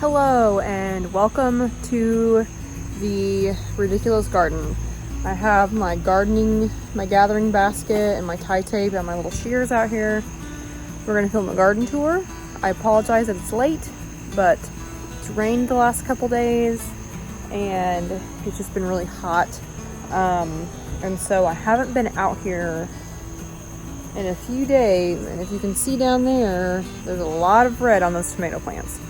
Hello and welcome to the ridiculous garden. I have my gathering basket and my tie tape and my little shears out here. We're gonna film a garden tour. I apologize that it's late, but it's rained the last couple days and it's just been really hot. And so I haven't been out here in a few days, and if you can see down there, there's a lot of red on those tomato plants.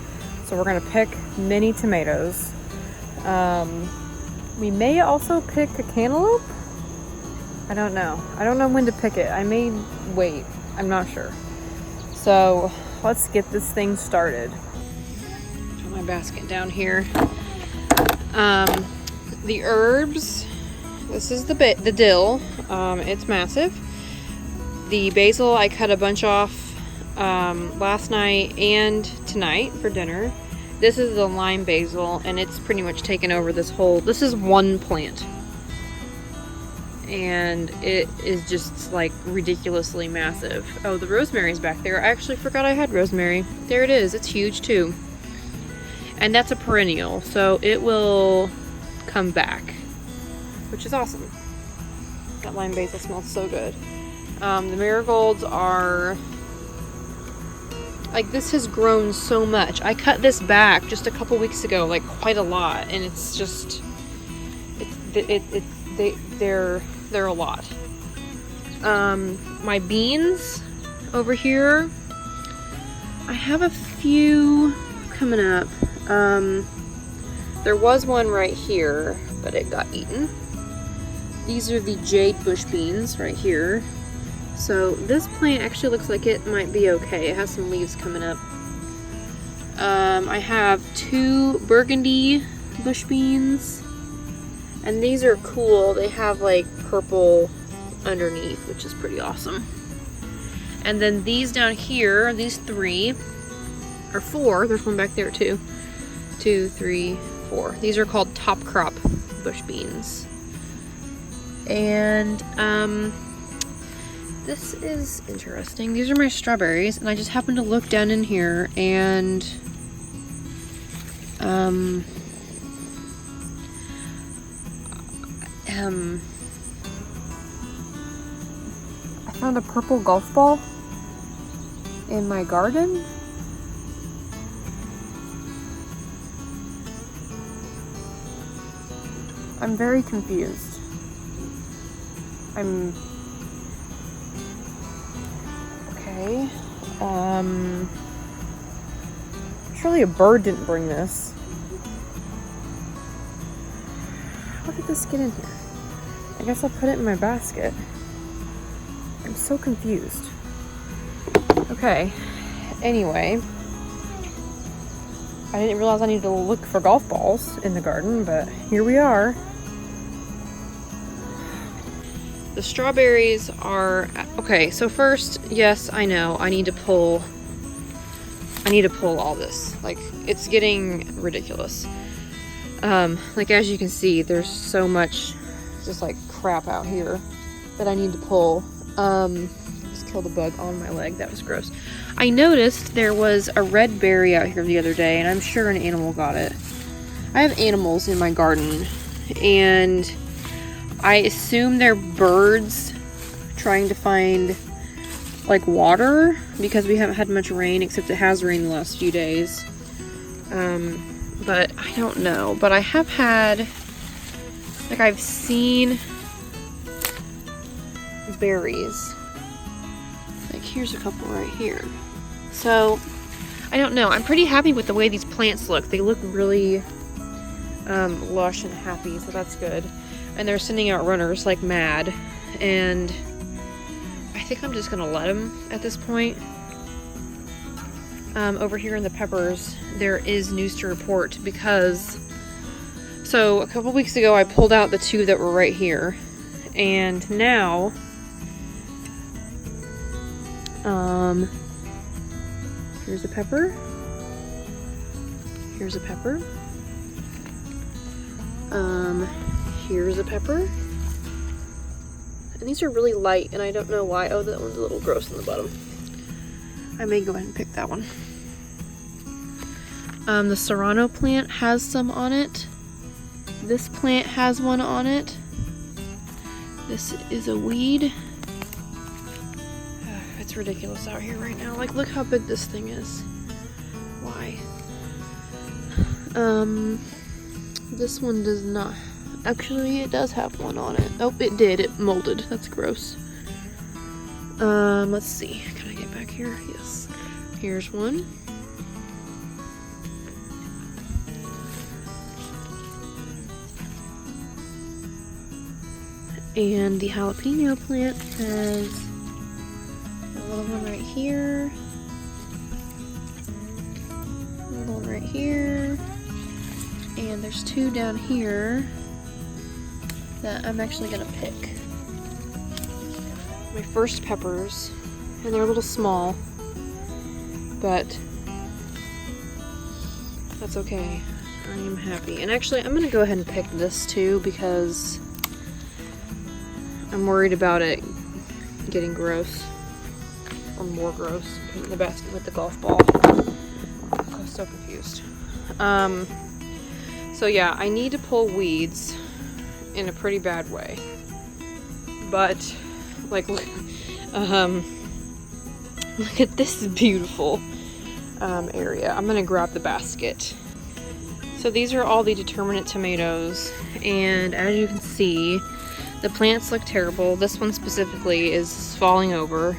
So we're gonna pick mini tomatoes. We may also pick a cantaloupe. I don't know when to pick it. I may wait, I'm not sure. So let's get this thing started. Put my basket down here. The herbs, this is the dill. It's massive. The basil, I cut a bunch off last night and tonight for dinner. This is the lime basil, and it's pretty much taken over this is one plant. And it is just like ridiculously massive. Oh, the rosemary's back there. I actually forgot I had rosemary. There it is. It's huge too. And that's a perennial, so it will come back, which is awesome. That lime basil smells so good. The marigolds are like, this has grown so much. I cut this back just a couple weeks ago, like quite a lot, and it's just they're a lot. My beans over here, I have a few coming up. There was one right here, but it got eaten. These are the jade bush beans right here. So this plant actually looks like it might be okay. It has some leaves coming up. I have 2 burgundy bush beans, and these are cool. They have like purple underneath, which is pretty awesome. And then these down here, these 3 or 4, there's one back there too. 2, 3, 4. These are called top crop bush beans. And this is interesting. These are my strawberries, and I just happened to look down in here and I found a purple golf ball in my garden. I'm very confused. Okay. Surely a bird didn't bring this. How did this get in here? I guess I'll put it in my basket. I'm so confused. Okay. Anyway. I didn't realize I needed to look for golf balls in the garden, but here we are. The strawberries are okay. So first, yes, I know I need to pull all this. Like, it's getting ridiculous. Like, as you can see, there's so much just like crap out here that I need to pull. Just killed a bug on my leg. That was gross. I noticed there was a red berry out here the other day, and I'm sure an animal got it. I have animals in my garden, and I assume they're birds trying to find like water, because we haven't had much rain, except it has rained the last few days. But I don't know. But I have had, like, I've seen berries. Like, here's a couple right here. So I don't know. I'm pretty happy with the way these plants look. They look really lush and happy, so that's good. And they're sending out runners like mad, and I think I'm just gonna let them at this point. Over here in the peppers, there is news to report, because so a couple weeks ago I pulled out the 2 that were right here, and now here's a pepper, here's a pepper, here's a pepper, and these are really light, and I don't know why. Oh, that one's a little gross in the bottom. I may go ahead and pick that one. The Serrano plant has some on it. This plant has one on it. This is a weed. It's ridiculous out here right now. Like, look how big this thing is. Why? This one does not. Actually, it does have one on it. Oh, it did. It molded. That's gross. Let's see. Can I get back here? Yes. Here's one. And the jalapeno plant has a little one right here. A little one right here. And there's two down here that I'm actually gonna pick. My first peppers, and they're a little small, but that's okay. I am happy. And actually, I'm gonna go ahead and pick this too because I'm worried about it getting gross, or more gross, in the basket with the golf ball. I'm so confused. So yeah, I need to pull weeds in a pretty bad way, but like, look at this beautiful area. I'm gonna grab the basket. So these are all the determinate tomatoes, and as you can see, the plants look terrible. This one specifically is falling over.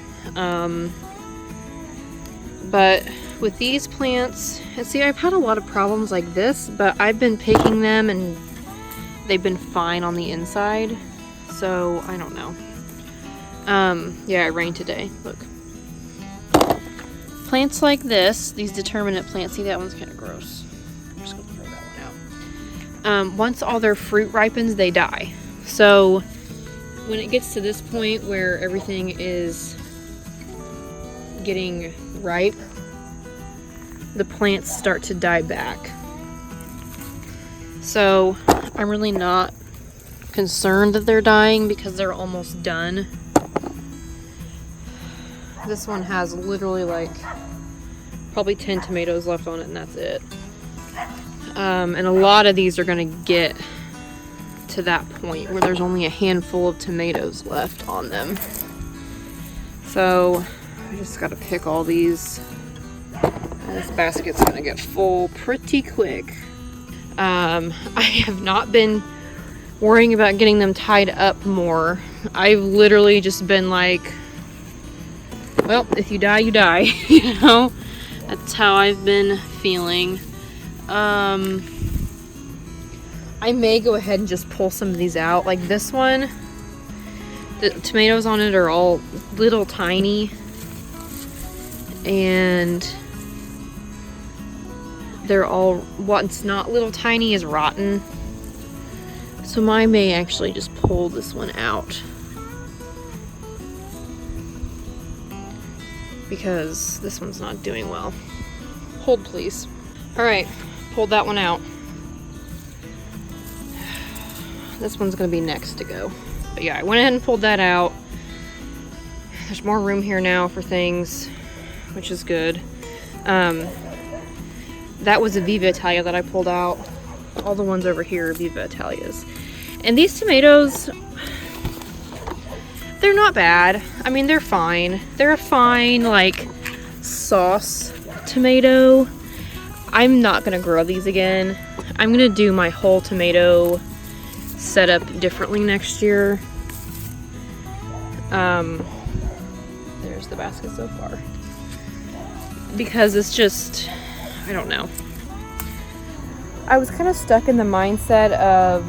But with these plants, and see, I've had a lot of problems like this, but I've been picking them and they've been fine on the inside. So I don't know. Yeah, it rained today. Look. Plants like this, these determinate plants, see, that one's kind of gross. I'm just gonna throw that one out. Once all their fruit ripens, they die. So when it gets to this point where everything is getting ripe, the plants start to die back. So I'm really not concerned that they're dying because they're almost done. This one has literally like probably 10 tomatoes left on it, and that's it. And a lot of these are gonna get to that point where there's only a handful of tomatoes left on them. So I just gotta pick all these. And this basket's gonna get full pretty quick. I have not been worrying about getting them tied up more. I've literally just been like, well, if you die, you die. You know? That's how I've been feeling. I may go ahead and just pull some of these out. Like this one, the tomatoes on it are all little tiny. And they're all, what's not little tiny is rotten. So I may actually just pull this one out. Because this one's not doing well. Hold, please. Alright, pulled that one out. This one's gonna be next to go. But yeah, I went ahead and pulled that out. There's more room here now for things, which is good. That was a Viva Italia that I pulled out. All the ones over here are Viva Italias. And these tomatoes, they're not bad. I mean, they're fine. They're a fine, like, sauce tomato. I'm not gonna grow these again. I'm gonna do my whole tomato setup differently next year. There's the basket so far. Because it's just, I don't know. I was kind of stuck in the mindset of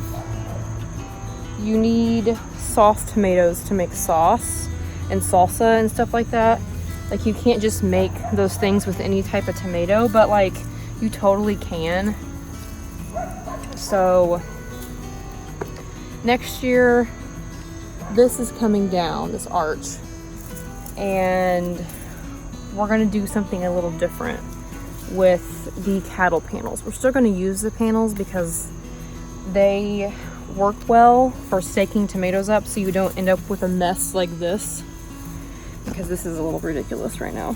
you need sauce tomatoes to make sauce and salsa and stuff like that. Like, you can't just make those things with any type of tomato, but like you totally can. So next year, this is coming down, this arch, and we're gonna do something a little different with the cattle panels. We're still gonna use the panels because they work well for staking tomatoes up so you don't end up with a mess like this, because this is a little ridiculous right now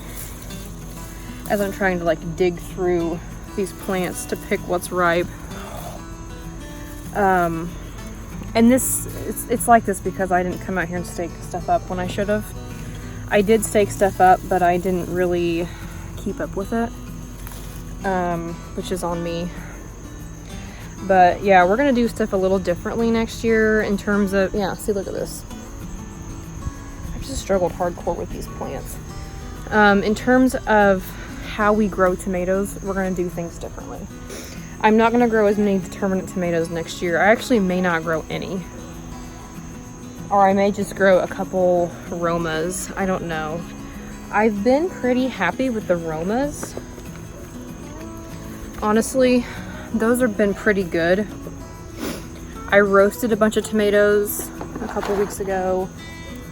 as I'm trying to like dig through these plants to pick what's ripe. And this, it's like this because I didn't come out here and stake stuff up when I should have. I did stake stuff up, but I didn't really keep up with it, which is on me. But yeah, we're gonna do stuff a little differently next year in terms of, yeah, see, look at this. I've just struggled hardcore with these plants. In terms of how we grow tomatoes, we're gonna do things differently. I'm not gonna grow as many determinate tomatoes next year. I actually may not grow any. Or I may just grow a couple Romas, I don't know. I've been pretty happy with the Romas. Honestly, those have been pretty good. I roasted a bunch of tomatoes a couple weeks ago,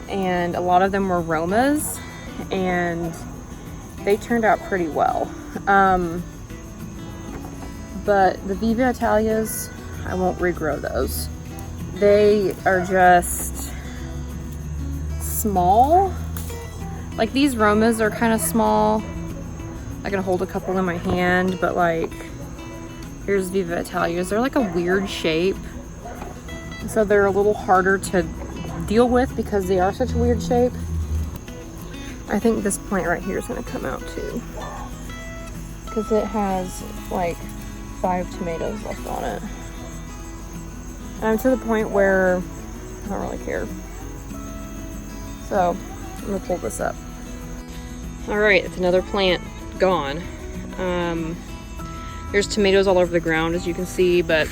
and a lot of them were Romas, and they turned out pretty well. But the Viva Italias, I won't regrow those. They are just small. Like, these Romas are kind of small. I can hold a couple in my hand, but like, here's Viva Italias. They're like a weird shape. So they're a little harder to deal with because they are such a weird shape. I think this plant right here is gonna come out too, because it has like 5 tomatoes left on it. And I'm to the point where I don't really care. So I'm gonna pull this up. All right, it's another plant gone. There's tomatoes all over the ground, as you can see, but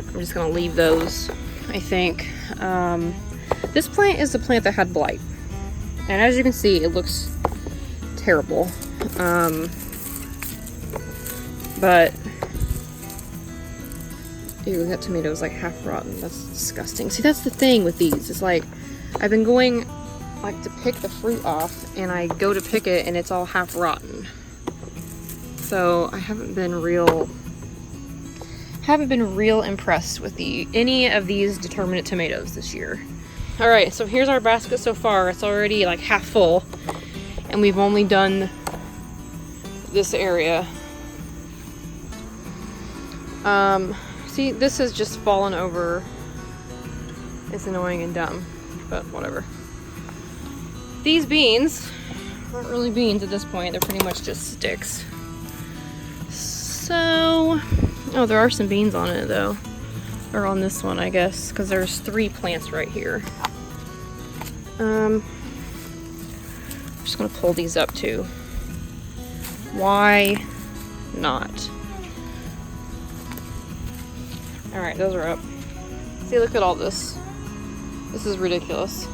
I'm just gonna leave those, I think. This plant is the plant that had blight. And as you can see, it looks terrible. But ew, that tomato is like half rotten. That's disgusting. See, that's the thing with these. It's like, I've been going like to pick the fruit off, and I go to pick it and it's all half rotten. So I haven't been real impressed with any of these determinate tomatoes this year. All right, so here's our basket so far. It's already like half full, and we've only done this area. See, this has just fallen over. It's annoying and dumb, but whatever. These beans aren't really beans at this point. They're pretty much just sticks. So, oh, there are some beans on it though. Or on this one, I guess, because there's 3 plants right here. I'm just gonna pull these up too. Why not? All right, those are up. See, look at all this. This is ridiculous.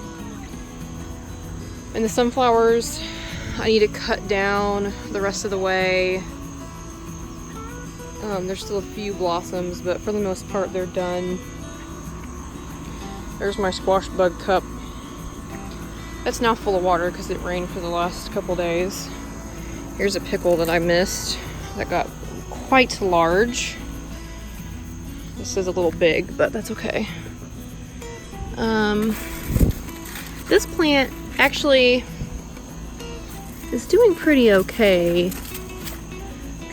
And the sunflowers, I need to cut down the rest of the way. There's still a few blossoms, but for the most part, they're done. There's my squash bug cup. That's now full of water because it rained for the last couple days. Here's a pickle that I missed that got quite large. This is a little big, but that's okay. This plant actually is doing pretty okay,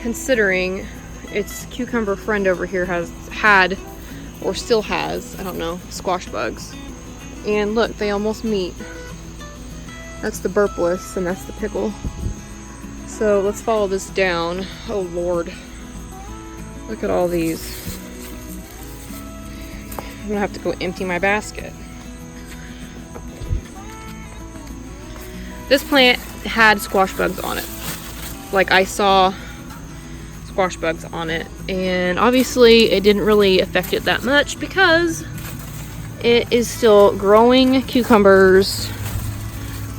considering its cucumber friend over here has had, or still has, I don't know, squash bugs. And look, they almost meet. That's the burpless and that's the pickle. So let's follow this down. Oh Lord. Look at all these. I'm gonna have to go empty my basket. This plant had squash bugs on it. Like, I saw squash bugs on it, and obviously it didn't really affect it that much because it is still growing cucumbers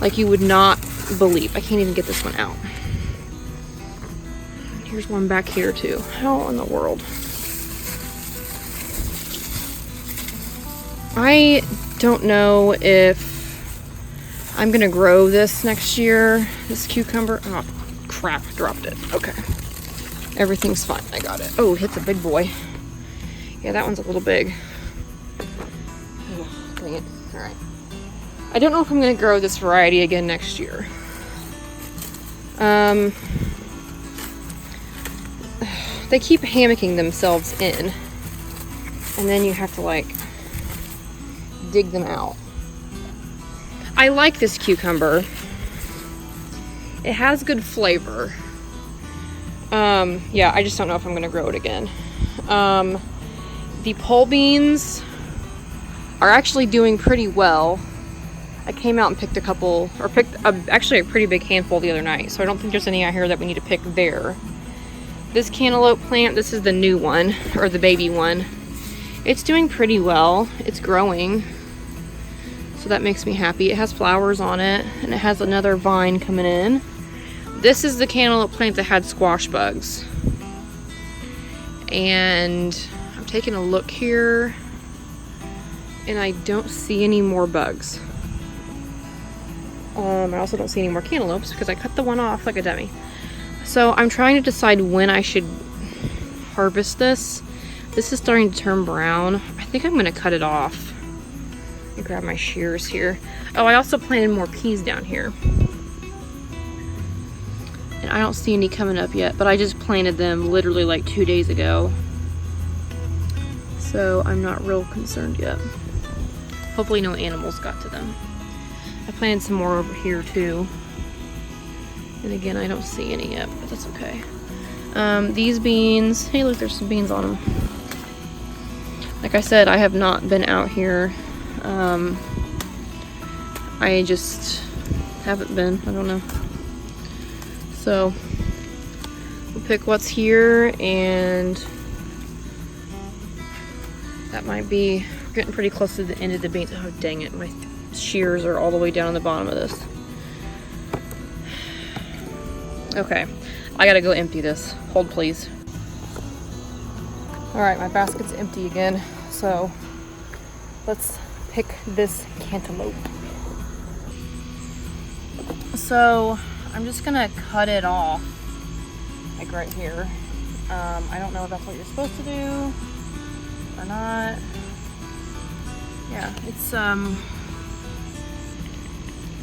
like you would not believe. I can't even get this one out. Here's one back here too. How in the world? I don't know if I'm gonna grow this next year, this cucumber. Oh crap, dropped it. Okay. Everything's fine, I got it. Oh, hit the big boy. Yeah, that one's a little big. Oh, dang it. All right. I don't know if I'm gonna grow this variety again next year. they keep hammocking themselves in, and then you have to like dig them out. I like this cucumber. It has good flavor. Yeah, I just don't know if I'm gonna grow it again. The pole beans are actually doing pretty well. I came out and picked a couple, or picked actually a pretty big handful the other night, so I don't think there's any out here that we need to pick there. This cantaloupe plant, this is the new one, or the baby one. It's doing pretty well. It's growing, so that makes me happy. It has flowers on it, and it has another vine coming in. This is the cantaloupe plant that had squash bugs. And I'm taking a look here, and I don't see any more bugs. I also don't see any more cantaloupes because I cut the one off like a dummy. So I'm trying to decide when I should harvest this. This is starting to turn brown. I think I'm going to cut it off. Let me grab my shears here. Oh, I also planted more peas down here. And I don't see any coming up yet, but I just planted them literally like 2 days ago. So I'm not real concerned yet. Hopefully no animals got to them. I planted some more over here too. And again, I don't see any yet, but that's okay. These beans, hey look, there's some beans on them. Like I said, I have not been out here. I just haven't been, I don't know. So, we'll pick what's here, and that might be, we're getting pretty close to the end of the beans. Oh dang it, my shears are all the way down on the bottom of this. Okay, I gotta go empty this. Hold please. Alright, my basket's empty again, so let's pick this cantaloupe. So I'm just gonna cut it off, like right here. I don't know if that's what you're supposed to do or not. Yeah, it's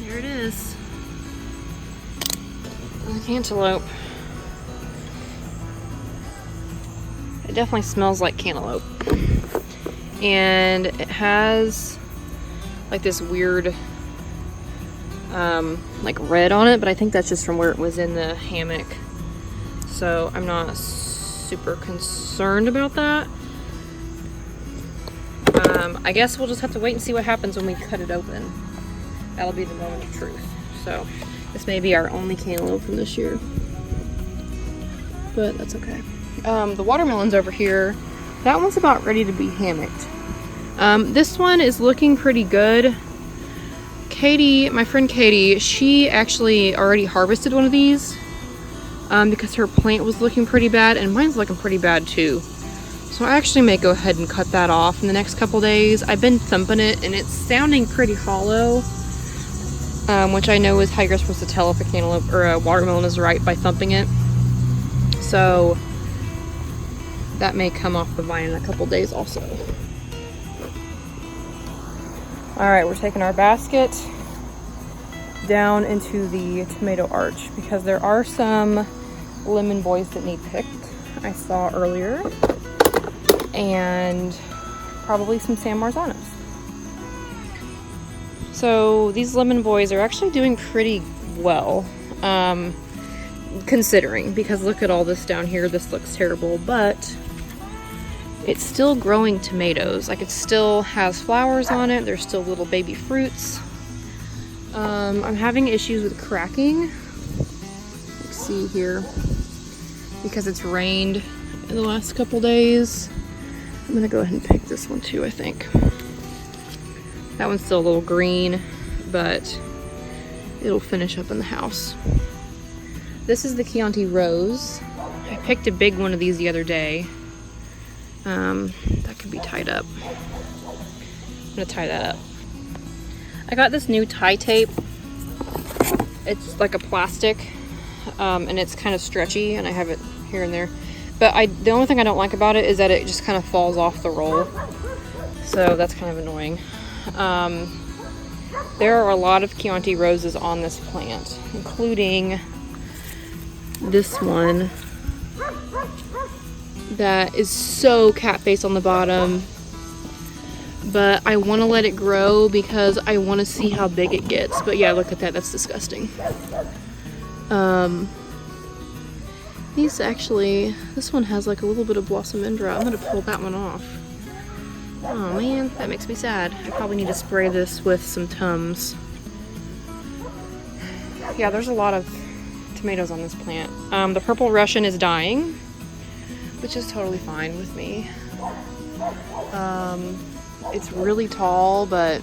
there it is. The cantaloupe. It definitely smells like cantaloupe. And it has like this weird like red on it, but I think that's just from where it was in the hammock. So I'm not super concerned about that. I guess we'll just have to wait and see what happens when we cut it open. That'll be the moment of truth. So this may be our only cantaloupe from this year, but that's okay. The watermelon's over here. That one's about ready to be hammocked. This one is looking pretty good. Katie, my friend Katie, she actually already harvested one of these because her plant was looking pretty bad, and mine's looking pretty bad too. So I actually may go ahead and cut that off in the next couple days. I've been thumping it, and it's sounding pretty hollow, which I know is how you're supposed to tell if a cantaloupe or a watermelon is right, by thumping it. So that may come off the vine in a couple days also. Alright, we're taking our basket down into the tomato arch because there are some lemon boys that need picked, I saw earlier, and probably some San Marzanos. So these lemon boys are actually doing pretty well, considering, because look at all this down here. This looks terrible, but it's still growing tomatoes. Like, it still has flowers on it. There's still little baby fruits. I'm having issues with cracking. Let's see here, because it's rained in the last couple days. I'm gonna go ahead and pick this one too, I think. That one's still a little green, but it'll finish up in the house. This is the Chianti Rose. I picked a big one of these the other day. That could be tied up. I'm gonna tie that up. I got this new tie tape. It's like a plastic, and it's kind of stretchy, and I have it here and there. But the only thing I don't like about it is that it just kind of falls off the roll. So that's kind of annoying. There are a lot of Chianti roses on this plant, including this one. that is so cat face on the bottom. But I want to let it grow because I want to see how big it gets. But yeah, look at that. That's disgusting. These actually, this one has like a little bit of Blossomandra. I'm going to pull that one off. Oh man, that makes me sad. I probably need to spray this with some Tums. Yeah, there's a lot of tomatoes on this plant. The purple Russian is dying, which is totally fine with me. It's really tall, but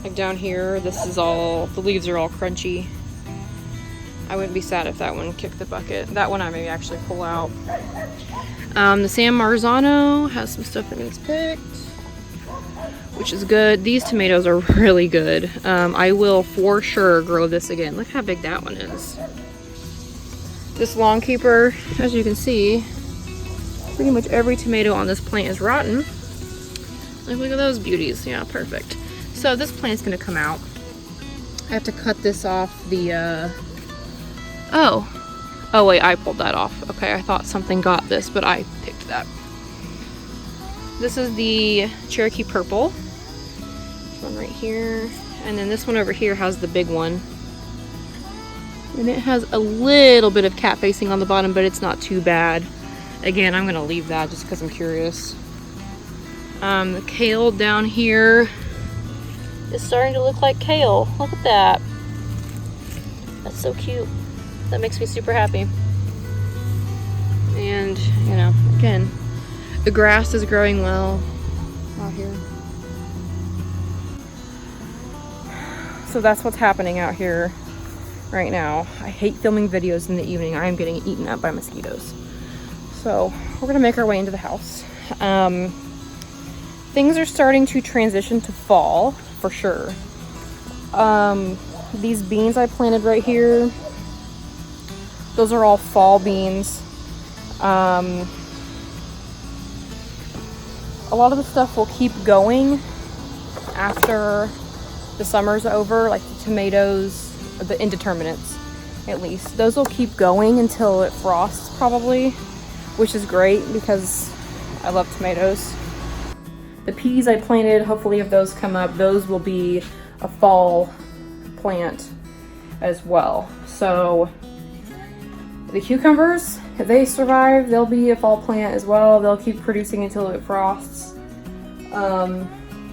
like down here, this is all, the leaves are all crunchy. I wouldn't be sad if that one kicked the bucket. That one I may actually pull out. The San Marzano has some stuff that needs picked, which is good. These tomatoes are really good. I will for sure grow this again. Look how big that one is. This Lawn Keeper, as you can see, pretty much every tomato on this plant is rotten. Like, look at those beauties. Yeah, perfect. So this plant's gonna come out. I have to cut this off the, Oh wait, I pulled that off. Okay, I thought something got this, but I picked that. This is the Cherokee Purple. This one right here. And then this one over here has the big one. And it has a little bit of cat facing on the bottom, but it's not too bad. Again, I'm gonna leave that just because I'm curious. The kale down here is starting to look like kale. Look at that. That's so cute. That makes me super happy. And, you know, again, the grass is growing well out here. So that's what's happening out here right now. I hate filming videos in the evening. I am getting eaten up by mosquitoes. So we're gonna make our way into the house. Things are starting to transition to fall for sure. These beans I planted right here, those are all fall beans. A lot of the stuff will keep going after the summer's over, like the tomatoes, the indeterminates at least. Those will keep going until it frosts probably, which is great because I love tomatoes. The peas I planted, hopefully if those come up, those will be a fall plant as well. So the cucumbers, if they survive, they'll be a fall plant as well. They'll keep producing until it frosts.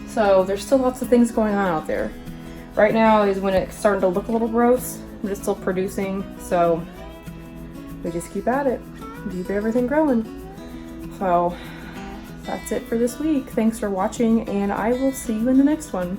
So there's still lots of things going on out there. Right now is when it's starting to look a little gross, but it's still producing. So we just keep at it, keep everything growing. So that's it for this week. Thanks for watching, and I will see you in the next one.